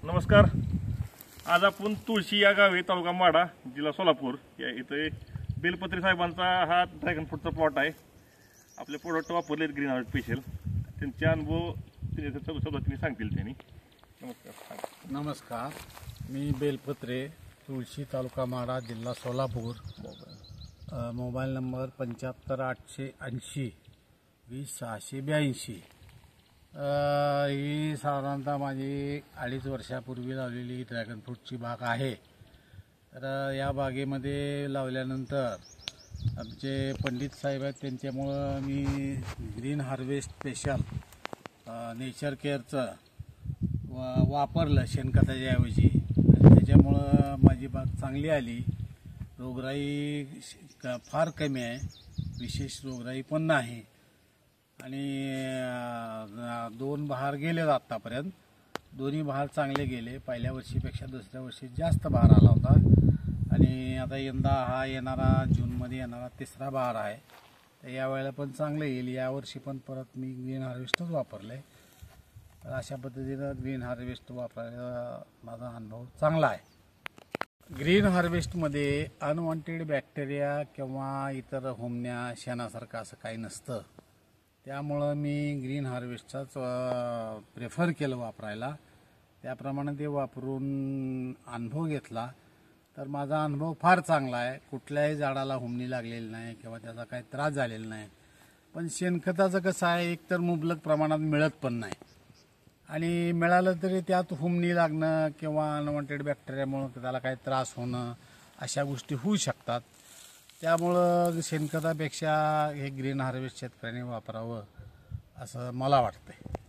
नमस्कार। आज आपण तुळशी या गावी तालुका माढा जिल्हा सोलापूर या इथे बेलपत्री साहेबांचा हा ड्रॅगन फ्रूटचा प्लॉट आहे। आपले प्रोडक्ट वापरलेत ग्रीन हार्वेस्ट स्पेशल, त्यांचे अनुभव त्यांनी सांगतील त्यांनी। नमस्कार, मी बेलपत्रे, तुळशी, तालुका माढा, जिल्हा सोलापूर। Mobile number 75 880 20 682। ही साधारणतः माझी 2.5 वर्षापूर्वी लावलेली ड्रॅगन फ्रूटची बाग आहे। तर या बागेमध्ये लावल्यानंतर आमचे पंडित साहेब आहेत, त्यांच्यामुळं मी ग्रीन हार्वेस्ट स्पेशल नेचर केअरचं वापरलं शेणखताच्या ऐवजी। त्याच्यामुळं माझी बाग चांगली आली। रोगराई फार कमी आहे, विशेष रोगराई पण नाही। आणि 2 बहार गेले आत्तापर्यंत, दोन्ही बहार चांगले गेले। पहिल्या वर्षीपेक्षा दुसऱ्या वर्षी जास्त बहार आला होता। आणि आता यंदा हा येणारा जूनमध्ये येणारा 3रा बहार आहे, तर यावेळेला पण चांगलं येईल। यावर्षी पण परत मी ग्रीन हार्वेस्टच वापरलं आहे। तर अशा पद्धतीनं ग्रीन हार्वेस्ट वापरायला माझा अनुभव चांगला आहे। ग्रीन हार्वेस्टमध्ये अनवॉन्टेड बॅक्टेरिया किंवा इतर होमण्या शेणासारखं असं काही नसतं। त्यामुळं मी ग्रीन हार्वेस्टचाच प्रेफर केलं वापरायला। त्याप्रमाणे ते वापरून अनुभव घेतला, तर माझा अनुभव फार चांगला आहे। कुठल्याही झाडाला होमणी लागलेली नाही किंवा त्याचा काही त्रास झालेला नाही। पण शेणखताचं कसं आहे, एकतर मुबलक प्रमाणात मिळत पण नाही, आणि मिळालं तरी त्यात होमणी लागणं किंवा अनवॉन्टेड बॅक्टेरियामुळं त्याला काही त्रास होणं अशा गोष्टी होऊ शकतात। त्यामुळं शेणखतापेक्षा हे ग्रीन हार्वेस्ट शेतकऱ्यांनी वापरावं असं मला वाटतंय।